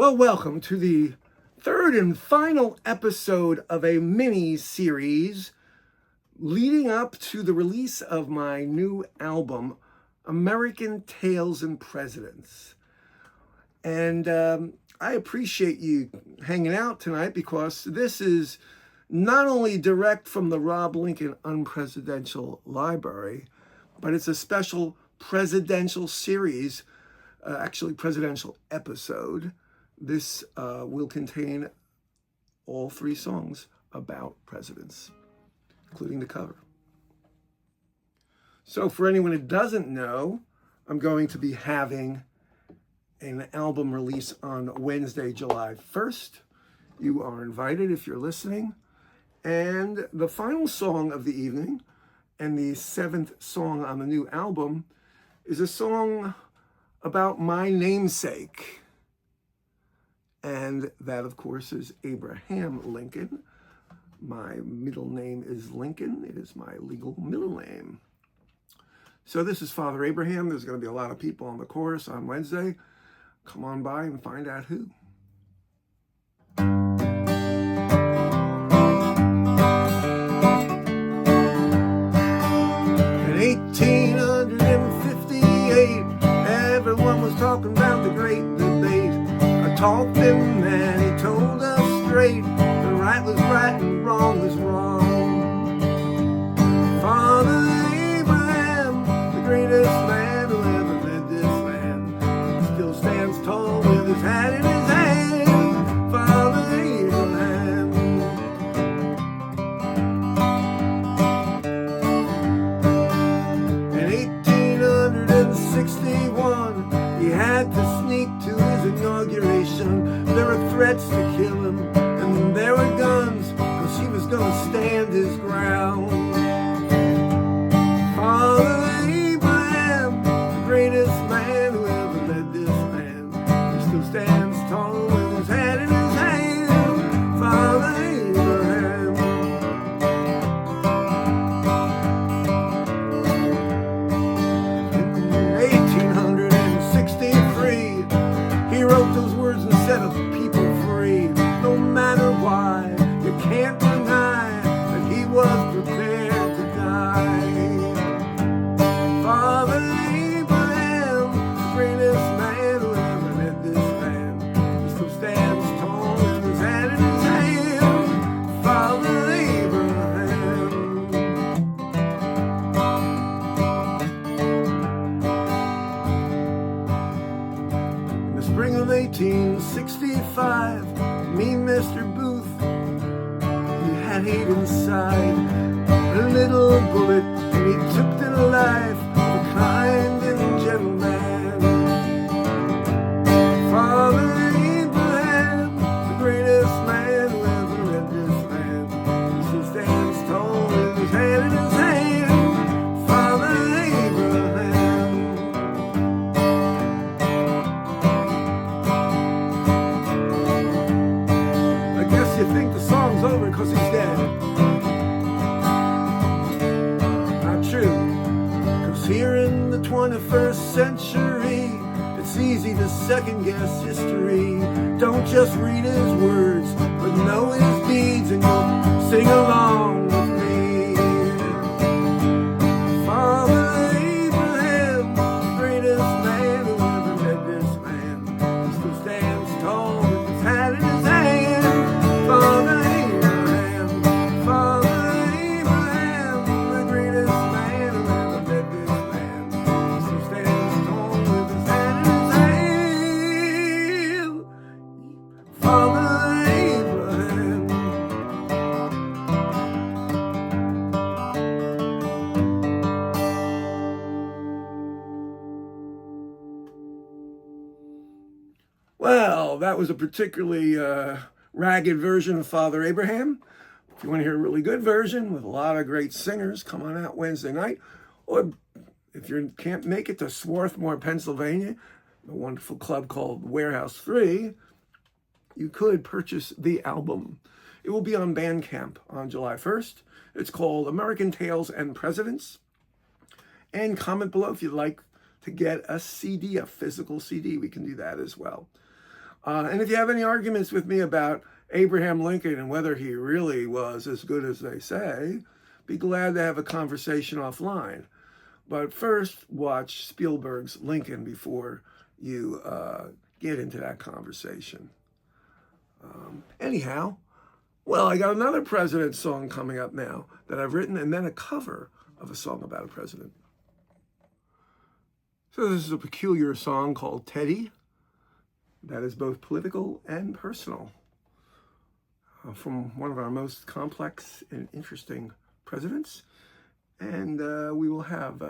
Well, welcome to the third and final episode of a mini-series leading up to the release of my new album, American Tales and Presidents. And I appreciate you hanging out tonight because this is not only direct from the Rob Lincoln Unpresidential Library, but it's a special presidential series, actually presidential episode. This will contain all three songs about presidents, including the cover. So for anyone who doesn't know, I'm going to be having an album release on Wednesday, July 1st. You are invited if you're listening. And the final song of the evening, and the seventh song on the new album, is a song about my namesake. And that, of course, is Abraham Lincoln. My middle name is Lincoln. It is my legal middle name. So this is Father Abraham. There's going to be a lot of people on the chorus on Wednesday. Come on by and find out who. In 1858, everyone was talking about the great debate. I talked to him and he told us straight that right was right and wrong was wrong. Father Abraham, the greatest man who ever led this land, still stands tall with his hat in his hand. Father Abraham. In 1861, he had to sneak to his inauguration. There were threats to kill him, and there were guns, because he was going to stand his ground. Father Abraham, the greatest man who ever led this land, he still stands tall with his hat in his hand. Father Abraham. In 1863, he wrote those words and set us people free. No matter why, you can't deny that he was prepared to die. Father Abraham, the greatest man who ever led this land, he still stands tall with his hat in his hand. Father Abraham. In the spring of 1865, me, Mr. Booth, he had hate inside, a little bullet, and he took the life of a kind and gentle man. Father Abraham, the greatest man who ever led this land, he still stands tall with his hand in his hand. Father Abraham. I guess you think the song's over because he's dead. Not true, because here in the 21st century, it's easy to second guess history. Don't just read his words, but know his deeds, and you'll sing along with me. Father Abraham, the greatest man who ever led this land, he still stands tall with his hat in his hand. Father Abraham, Father Abraham, the greatest man who ever led this land, he still stands tall with his hat in his hand. Father Abraham. Well, that was a particularly ragged version of Father Abraham. If you want to hear a really good version with a lot of great singers, come on out Wednesday night. Or if you can't make it to Swarthmore, Pennsylvania, a wonderful club called Warehouse 3, you could purchase the album. It will be on Bandcamp on July 1st. It's called American Tales and Presidents. And comment below if you'd like to get a CD, a physical CD. We can do that as well. And if you have any arguments with me about Abraham Lincoln and whether he really was as good as they say, be glad to have a conversation offline. But first, watch Spielberg's Lincoln before you get into that conversation. Anyhow, well, I got another president song coming up now that I've written, and then a cover of a song about a president. So this is a peculiar song called Teddy that is both political and personal, from one of our most complex and interesting presidents. And we will have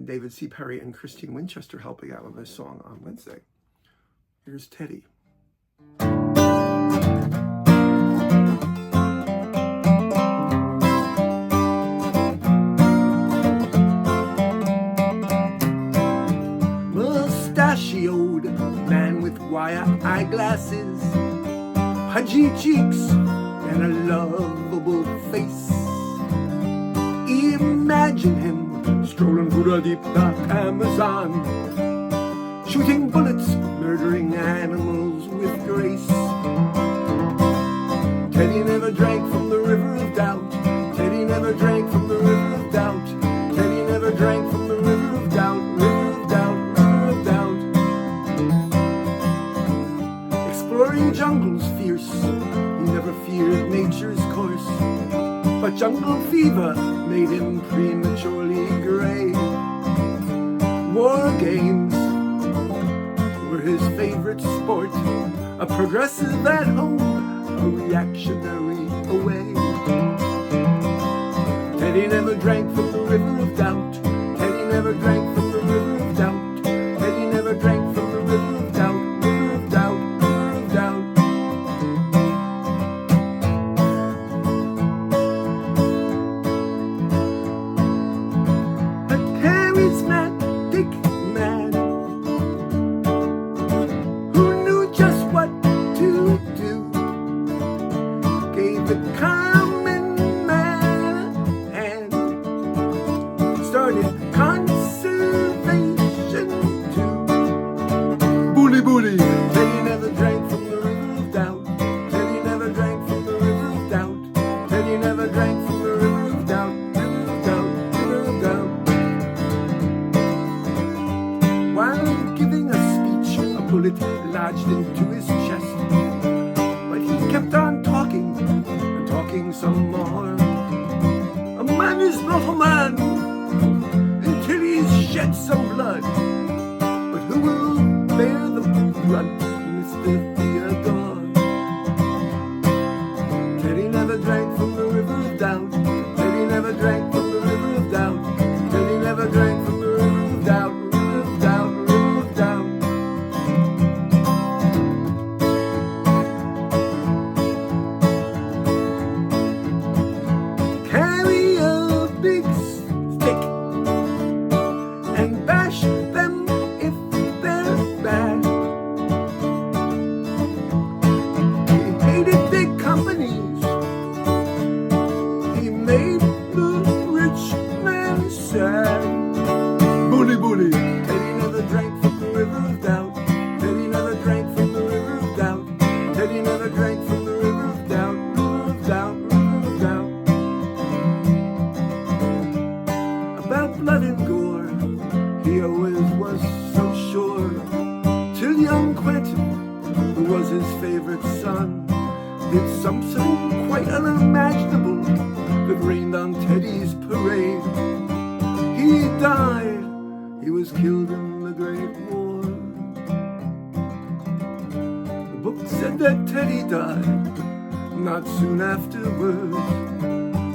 David C. Perry and Christine Winchester helping out on this song on Wednesday. Here's Teddy. Mustachioed man with wire eyeglasses, pudgy cheeks, and a lovable face. Imagine him strolling through the deep dark Amazon, shooting bullets, murdering animals with grace. Teddy never drank from the river of doubt. Teddy never drank from the river of doubt. Teddy never drank from the river of doubt. River of doubt, river of doubt. Exploring jungles fierce, he never feared nature's course. But jungle fever made him prematurely gray. War games were his favorite sport, a progressive at home, a reactionary away. Teddy never drank from the river of doubt. Teddy never drank from the river of doubt. Teddy never drank from the river of doubt. River of doubt, river of doubt. A charismatic man who knew just what to do, gave the common man and started conservation too. Bully, bully. Teddy never drank from the river of doubt. Teddy never drank from the river of doubt. Teddy never drank from the river of doubt. River of doubt, river of doubt. While giving a speech, a bullet lodged into his chest. But he kept on talking and talking some more. A man is not a man until he's shed some blood. But who will bear the brunt, Mr. Theodore? Teddy never drank from the river of doubt. Teddy never drank from the river of doubt. Teddy never drank from the river of doubt. River of doubt, river of doubt. Carry a big stick and bash them if they're bad. He hated big companies. He made the rich man sad. Bully, bully. Teddy never drank from the river of doubt. Teddy never drank from the river of doubt. Teddy never drank from the river of doubt. River of doubt, river of doubt. About blood and gore, he always was so sure. Till young Quentin, who was his favorite son, did something quite unimaginable that rained on Teddy's parade. He died. He was killed in the Great War. The book said that Teddy died not soon afterwards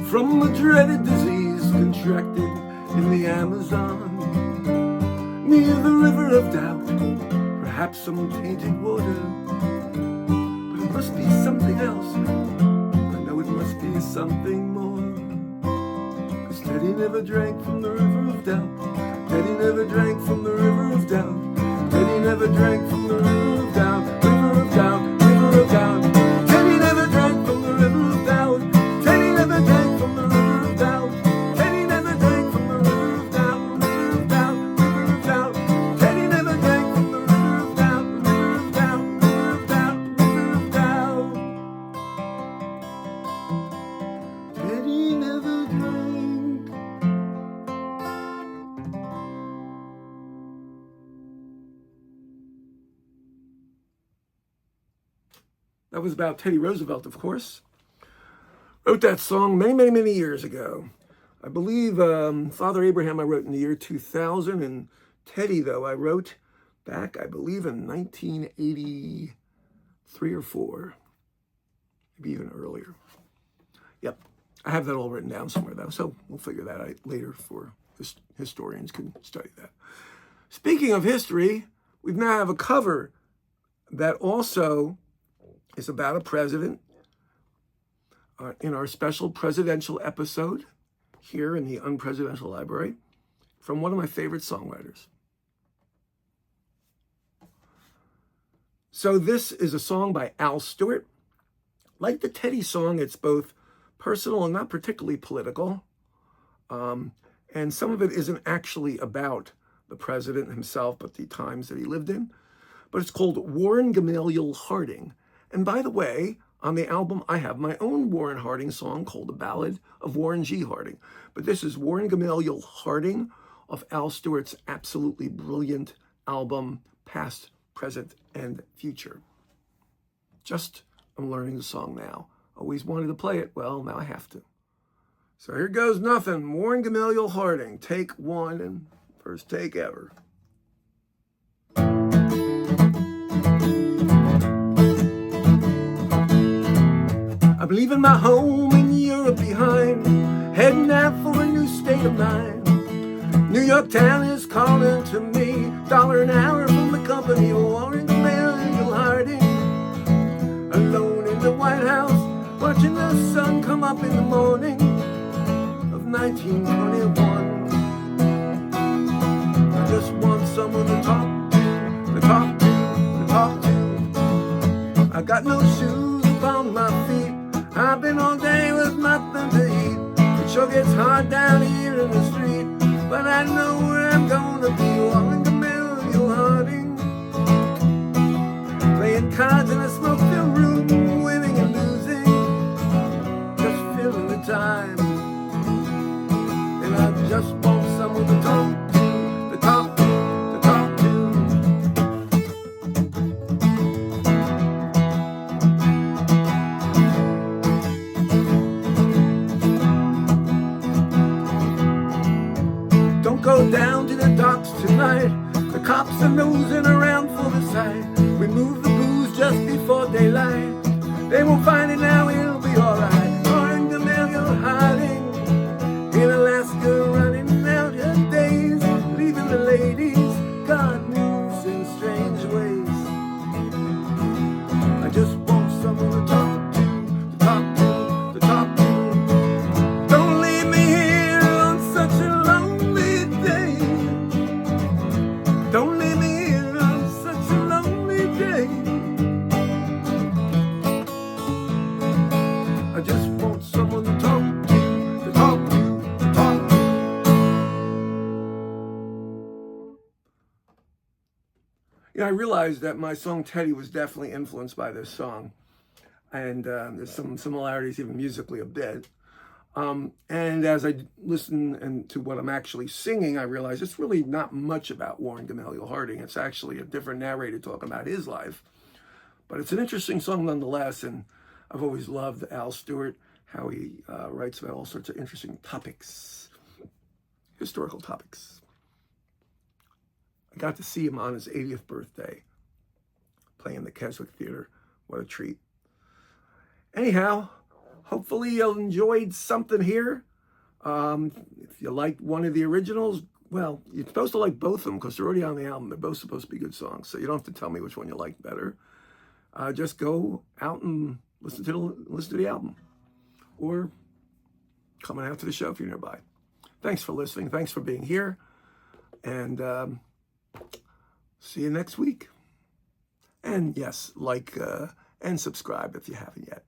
from a dreaded disease contracted in the Amazon, near the river of doubt, perhaps some tainted water. But it must be something else. I know it must be something more. 'Cause Teddy never drank from the river of doubt. Teddy never drank from the river of doubt. Teddy never drank from the river of doubt. River of doubt, river of doubt. Teddy never drank from the river of doubt. Teddy never drank from the river of doubt. Teddy never drank from the river of doubt. River of doubt, river of doubt. Teddy never drank from the river of doubt. River of doubt, That was about Teddy Roosevelt, of course. Wrote that song many, many, many years ago. I believe Father Abraham I wrote in the year 2000, and Teddy, though, I wrote back, I believe, in 1983 or 4, maybe even earlier. Yep, I have that all written down somewhere, though, so we'll figure that out later for historians can study that. Speaking of history, we now have a cover that also is about a president in our special presidential episode here in the Unpresidential Library from one of my favorite songwriters. So this is a song by Al Stewart. Like the Teddy song, it's both personal and not particularly political. And some of it isn't actually about the president himself, but the times that he lived in. But it's called Warren Gamaliel Harding. And by the way, on the album, I have my own Warren Harding song called The Ballad of Warren G. Harding. But this is Warren Gamaliel Harding of Al Stewart's absolutely brilliant album, Past, Present, and Future. I'm learning the song now. Always wanted to play it. Well, now I have to. So here goes nothing. Warren Gamaliel Harding, take one and first take ever. I'm leaving my home in Europe behind, heading out for a new state of mind. New York town is calling to me, $1 an hour from the company, Warren Gamaliel Harding. Alone in the White House, watching the sun come up in the morning of 1921. I just want someone to talk to. I got no shoes upon my feet. I've been all day with nothing to eat. It sure gets hard down here in the street, but I know where I'm gonna be. Warren Gamaliel Harding, playing cards in a smoke-filled room, winning and losing, just filling the time. And I just want someone to talk to. Go down to the docks tonight. The cops are nosing around for the sight. We move the booze just before daylight. They won't find it now, it'll be alright. Warren Gamaliel Harding in Alaska, running out her days, leaving the ladies. God moves in strange ways. I just want someone to talk to. Don't leave me here on such a lonely day. Don't leave me here on such a lonely day. I just want someone to talk to. You know, I realized that my song Teddy was definitely influenced by this song. And there's some similarities even musically a bit. And as I listen to what I'm actually singing, I realize it's really not much about Warren Gamaliel Harding. It's actually a different narrator talking about his life. But it's an interesting song nonetheless, and I've always loved Al Stewart, how he writes about all sorts of interesting topics, historical topics. I got to see him on his 80th birthday, playing the Keswick Theater. What a treat. Anyhow, hopefully you enjoyed something here. If you liked one of the originals, well, you're supposed to like both of them because they're already on the album. They're both supposed to be good songs, so you don't have to tell me which one you like better. Just go out and listen to the album, or come on out to the show if you're nearby. Thanks for listening. Thanks for being here, and see you next week. And yes, like and subscribe if you haven't yet.